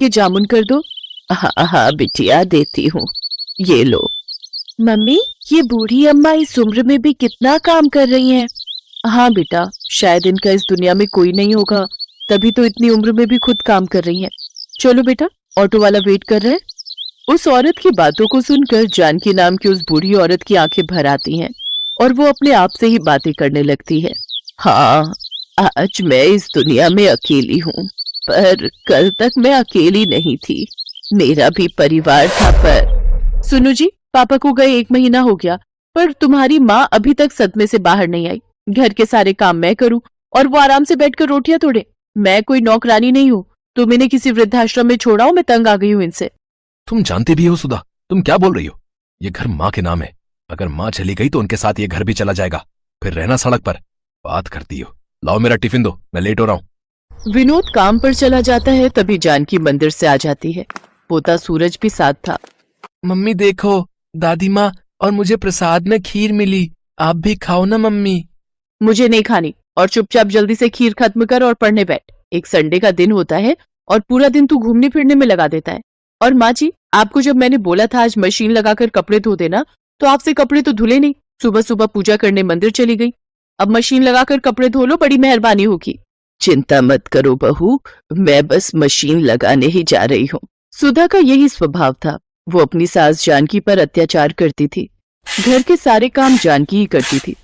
ये जामुन कर दो। हाँ हाँ बिटिया देती हूँ, ये लो। मम्मी, ये बूढ़ी अम्मा इस उम्र में भी कितना काम कर रही हैं। हाँ बेटा, शायद इनका इस दुनिया में कोई नहीं होगा, तभी तो इतनी उम्र में भी खुद काम कर रही हैं। चलो बेटा, ऑटो वाला वेट कर रहे हैं। उस औरत की बातों को सुनकर जानकी नाम की उस बूढ़ी औरत की आंखें भर आती हैं और वो अपने आप से ही बातें करने लगती है। हाँ, आज मैं इस दुनिया में अकेली हूँ, पर कल तक मैं अकेली नहीं थी, मेरा भी परिवार था। पर सुनो जी, पापा को गए 1 महीना हो गया, पर तुम्हारी माँ अभी तक सदमे से बाहर नहीं आई। घर के सारे काम मैं करूं और वो आराम से बैठकर रोटियां तोड़े। मैं कोई नौकरानी नहीं हूँ, तुम इन्हें किसी वृद्धाश्रम में छोड़ाओ, मैं तंग आ गई हूँ इनसे। तुम जानती भी हो सुधा, तुम क्या बोल रही हो? ये घर माँ के नाम है, अगर माँ चली गई तो उनके साथ ये घर भी चला जाएगा, फिर रहना सड़क पर। बात करती हो। लाओ मेरा टिफिन दो, मैं लेट हो रहा हूँ। विनोद काम पर चला जाता है, तभी जानकी मंदिर से आ जाती है। पोता सूरज भी साथ था। मम्मी देखो, दादी माँ और मुझे प्रसाद में खीर मिली, आप भी खाओ ना मम्मी। मुझे नहीं खानी, और चुपचाप जल्दी से खीर खत्म कर और पढ़ने बैठ। एक संडे का दिन होता है और पूरा दिन तू घूमने फिरने में लगा देता है। और माँ जी, आपको जब मैंने बोला था आज मशीन लगाकर कपड़े धो देना, तो आपसे कपड़े तो धुले नहीं, सुबह सुबह पूजा करने मंदिर चली गई। अब मशीन लगाकर कपड़े धो लो, बड़ी मेहरबानी होगी। चिंता मत करो बहू, मैं बस मशीन लगाने ही जा रही हूँ। सुधा का यही स्वभाव था, वो अपनी सास जानकी पर अत्याचार करती थी। घर के सारे काम जानकी ही करती थी।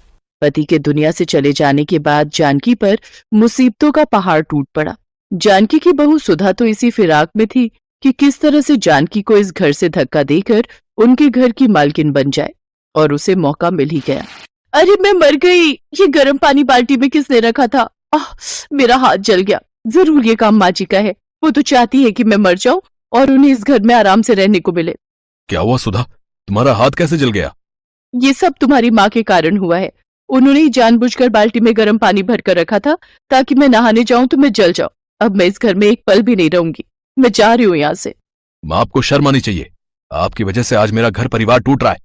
पति के दुनिया से चले जाने के बाद जानकी पर मुसीबतों का पहाड़ टूट पड़ा। जानकी की बहू सुधा तो इसी फिराक में थी कि किस तरह से जानकी को इस घर से धक्का देकर उनके घर की मालकिन बन जाए, और उसे मौका मिल ही गया। अरे मैं मर गई, ये गर्म पानी बाल्टी में किसने रखा था? मेरा हाथ जल गया। जरूर ये काम माँ जी का है, वो तो चाहती है कि मैं मर जाऊं और उन्हें इस घर में आराम से रहने को मिले। क्या हुआ सुधा, तुम्हारा हाथ कैसे जल गया? ये सब तुम्हारी माँ के कारण हुआ है। उन्होंने ही जानबूझकर बाल्टी में गर्म पानी भरकर रखा था ताकि मैं नहाने जाऊं तो मैं जल जाऊं। अब मैं इस घर में एक पल भी नहीं रहूंगी, मैं जा रही हूँ यहाँ से। माँ, आपको शर्म आनी चाहिए, आपकी वजह से आज मेरा घर परिवार टूट रहा है।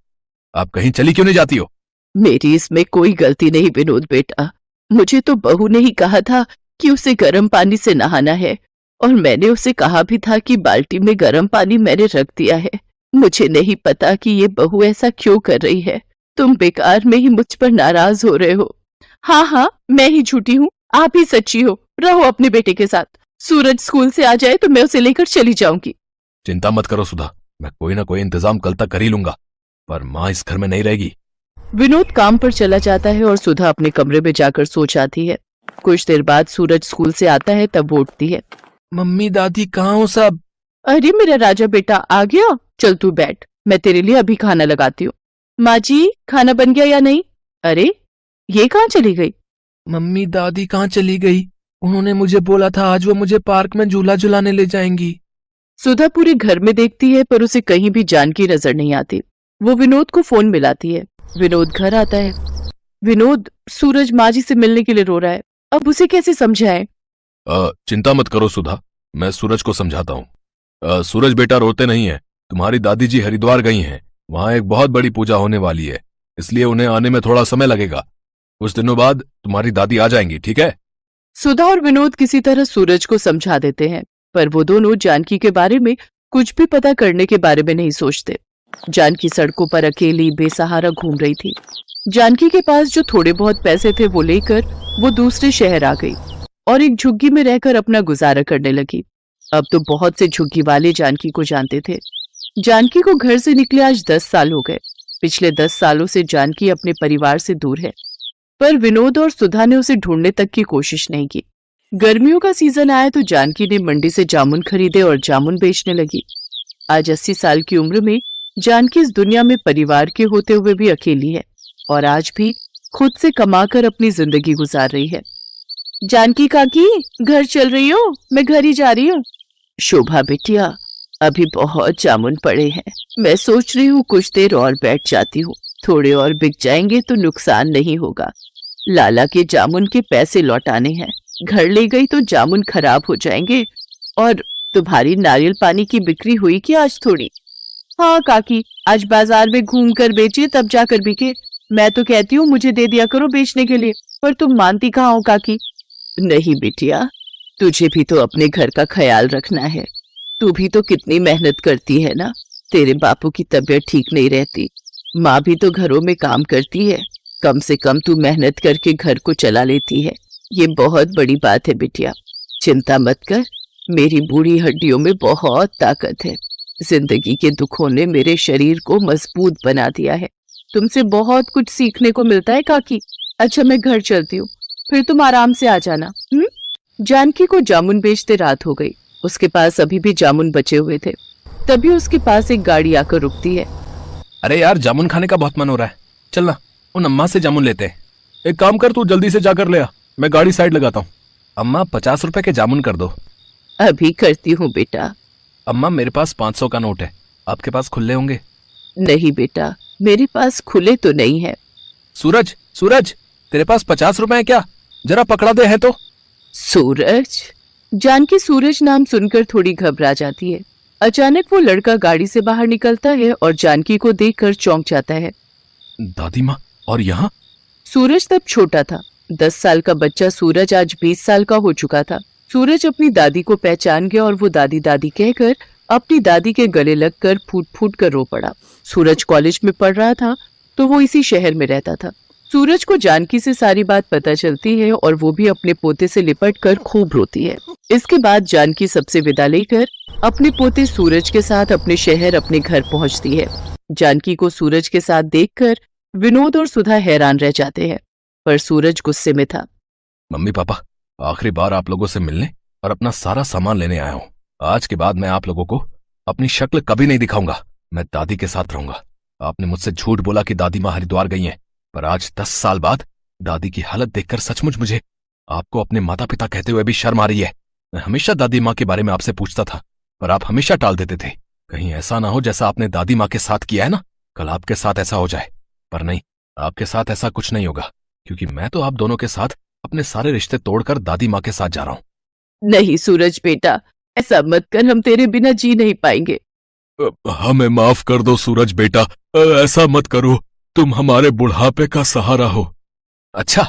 आप कहीं चली क्यों नहीं जाती हो? मेरी इसमें कोई गलती नहीं विनोद बेटा, मुझे तो बहू ने ही कहा था कि उसे गर्म पानी से नहाना है, और मैंने उसे कहा भी था कि बाल्टी में गर्म पानी मैंने रख दिया है। मुझे नहीं पता कि ये बहू ऐसा क्यों कर रही है। तुम बेकार में ही मुझ पर नाराज हो रहे हो। हाँ हाँ, मैं ही झूठी हूँ, आप ही सच्ची हो। रहो अपने बेटे के साथ, सूरज स्कूल से आ जाए तो मैं उसे लेकर चली जाऊंगी। चिंता मत करो सुधा, मैं कोई ना कोई इंतजाम कल तक कर ही लूंगा, पर माँ इस घर में नहीं रहेगी। विनोद काम पर चला जाता है और सुधा अपने कमरे में जाकर सो जाती है। कुछ देर बाद सूरज स्कूल से आता है, तब वो उठती है। मम्मी दादी कहाँ हो सब? अरे मेरा राजा बेटा आ गया, चल तू बैठ, मैं तेरे लिए अभी खाना लगाती हूँ। माँ जी, खाना बन गया या नहीं? अरे ये कहाँ चली गई? मम्मी दादी कहाँ चली गई? उन्होंने मुझे बोला था आज वो मुझे पार्क में झूला झुलाने ले जाएंगी। सुधा पूरे घर में देखती है पर उसे कहीं भी जानकी नजर नहीं आती। वो विनोद को फोन मिलाती है। विनोद घर आता है। विनोद, सूरज माँ जी से मिलने के लिए रो रहा है, अब उसे कैसे समझाएं? चिंता मत करो सुधा, मैं सूरज को समझाता हूँ। सूरज बेटा रोते नहीं है, तुम्हारी दादी जी हरिद्वार गई हैं, वहां एक बहुत बड़ी पूजा होने वाली है, इसलिए उन्हें आने में थोड़ा समय लगेगा। कुछ दिनों बाद तुम्हारी दादी आ जाएंगी, ठीक है? सुधा और विनोद किसी तरह सूरज को समझा देते हैं, पर वो दोनों जानकी के बारे में कुछ भी पता करने के बारे में नहीं सोचते। जानकी सड़कों पर अकेली बेसहारा घूम रही थी। जानकी के पास जो थोड़े बहुत पैसे थे वो लेकर वो दूसरे शहर आ गई और एक झुग्गी में रहकर अपना गुजारा करने लगी। अब तो बहुत से झुग्गी वाले जानकी को जानते थे। जानकी को घर से निकले आज 10 साल हो गए। पिछले 10 सालों से जानकी अपने परिवार से दूर है, पर विनोद और सुधा ने उसे ढूंढने तक की कोशिश नहीं की। गर्मियों का सीजन आया तो जानकी ने मंडी से जामुन खरीदे और जामुन बेचने लगी। आज 80 साल की उम्र में जानकी इस दुनिया में परिवार के होते हुए भी अकेली है और आज भी खुद से कमाकर अपनी जिंदगी गुजार रही है। जानकी काकी, घर चल रही हो? मैं घर ही जा रही हूँ। शोभा बिटिया, अभी बहुत जामुन पड़े हैं, मैं सोच रही हूँ कुछ देर और बैठ जाती हूँ, थोड़े और बिक जाएंगे तो नुकसान नहीं होगा। लाला के जामुन के पैसे लौटाने हैं, घर ले गई तो जामुन खराब हो जाएंगे। और तुम्हारी नारियल पानी की बिक्री हुई कि आज थोड़ी? हाँ काकी, आज बाजार में घूम कर बेचिए तब जाकर बिके। मैं तो कहती हूँ मुझे दे दिया करो बेचने के लिए, पर तुम मानती कहाँ हो काकी? नहीं बिटिया, तुझे भी तो अपने घर का ख्याल रखना है। तू भी तो कितनी मेहनत करती है ना। तेरे बापू की तबीयत ठीक नहीं रहती, माँ भी तो घरों में काम करती है। कम से कम तू मेहनत करके घर को चला लेती है, ये बहुत बड़ी बात है बिटिया। चिंता मत कर, मेरी बूढ़ी हड्डियों में बहुत ताकत है। जिंदगी के दुखों ने मेरे शरीर को मजबूत बना दिया है। तुमसे बहुत कुछ सीखने को मिलता है काकी। अच्छा मैं घर चलती हूँ, फिर तुम आराम से आ जाना। जानकी को जामुन बेचते रात हो गई। उसके पास अभी भी जामुन बचे हुए थे। तभी उसके पास एक गाड़ी आकर रुकती है। अरे यार, जामुन खाने का बहुत मन हो रहा है, चल ना उन अम्मा से जामुन लेते हैं। एक काम कर, तू जल्दी से जाकर ले आ, मैं गाड़ी साइड लगाता हूँ। अम्मा 50 रुपए के जामुन कर दो। अभी करती हूँ बेटा। अम्मा मेरे पास 500 का नोट है, आपके पास खुले होंगे? नहीं बेटा, मेरे पास खुले तो नहीं है। सूरज, सूरज, तेरे पास 50 रुपए है क्या? जरा पकड़ा दे है तो। सूरज। जानकी सूरज नाम सुनकर थोड़ी घबरा जाती है। अचानक वो लड़का गाड़ी से बाहर निकलता है और जानकी को देखकर चौंक जाता है। दादी माँ, और यहाँ? सूरज तब छोटा था। 10 साल का बच्चा सूरज आज 20 साल का हो चुका था। सूरज अपनी दादी को पहचान गया और वो दादी दादी कहकर अपनी दादी के गले लगकर फूट फूट कर रो पड़ा। सूरज कॉलेज में पढ़ रहा था तो वो इसी शहर में रहता था। सूरज को जानकी से सारी बात पता चलती है और वो भी अपने पोते से लिपट कर खूब रोती है। इसके बाद जानकी सबसे विदा लेकर अपने पोते सूरज के साथ अपने शहर अपने घर पहुंचती है। जानकी को सूरज के साथ देखकर विनोद और सुधा हैरान रह जाते हैं, पर सूरज गुस्से में था। मम्मी पापा, आखिरी बार आप लोगों से मिलने और अपना सारा सामान लेने आया हूँ। आज के बाद मैं आप लोगों को अपनी शक्ल कभी नहीं दिखाऊंगा। मैं दादी के साथ रहूंगा। आपने मुझसे झूठ बोला कि दादी माँ हरिद्वार गई हैं, पर आज 10 साल बाद दादी की हालत देखकर सचमुच मुझे आपको अपने माता पिता कहते हुए भी शर्म आ रही है। मैं हमेशा दादी माँ के बारे में आपसे पूछता था, पर आप हमेशा टाल देते थे। कहीं ऐसा ना हो जैसा आपने दादी माँ के साथ किया है ना, कल आपके साथ ऐसा हो जाए। पर नहीं, आपके साथ ऐसा कुछ नहीं होगा, क्योंकि मैं तो आप दोनों के साथ अपने सारे रिश्ते तोड़कर दादी माँ के साथ जा रहा हूँ। नहीं सूरज बेटा, ऐसा मत कर, हम तेरे बिना जी नहीं पाएंगे। हमें माफ कर दो सूरज बेटा, ऐसा मत करो। तुम हमारे बुढ़ापे का सहारा हो। अच्छा,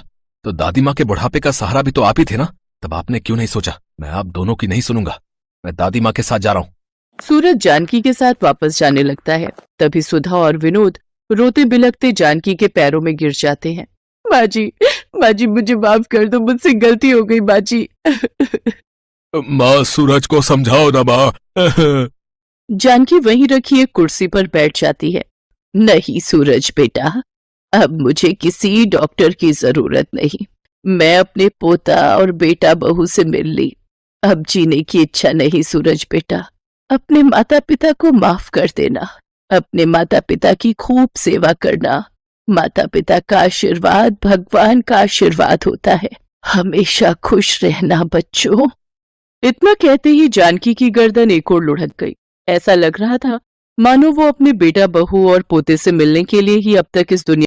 तो दादी माँ के बुढ़ापे का सहारा भी तो आप ही थे ना? तब आपने क्यों नहीं सोचा मैं आप दोनों की नहीं सुनूंगा, मैं दादी माँ के साथ जा रहा हूँ। सूरज जानकी के साथ वापस जाने लगता है। तभी सुधा और विनोद रोते बिलखते जानकी के पैरों में गिर जाते हैं। माँ जी मुझे माफ कर दो, मुझसे गलती हो गई माँ जी। माँ, सूरज को समझाओ ना माँ। जानकी वहीं रखी एक कुर्सी पर बैठ जाती है। नहीं सूरज बेटा, अब मुझे किसी डॉक्टर की जरूरत नहीं। मैं अपने पोता और बेटा बहू से मिल ली। अब जीने की इच्छा नहीं सूरज बेटा। अपने माता पिता को माफ कर देना। अपने माता पिता की खूब सेवा करना। माता पिता का आशीर्वाद भगवान का आशीर्वाद होता है। हमेशा खुश रहना बच्चों। इतना कहते ही जानकी की गर्दन एक ओर लुढ़क गई। ऐसा लग रहा था मानो वो अपने बेटा बहू और पोते से मिलने के लिए ही अब तक इस दुनिया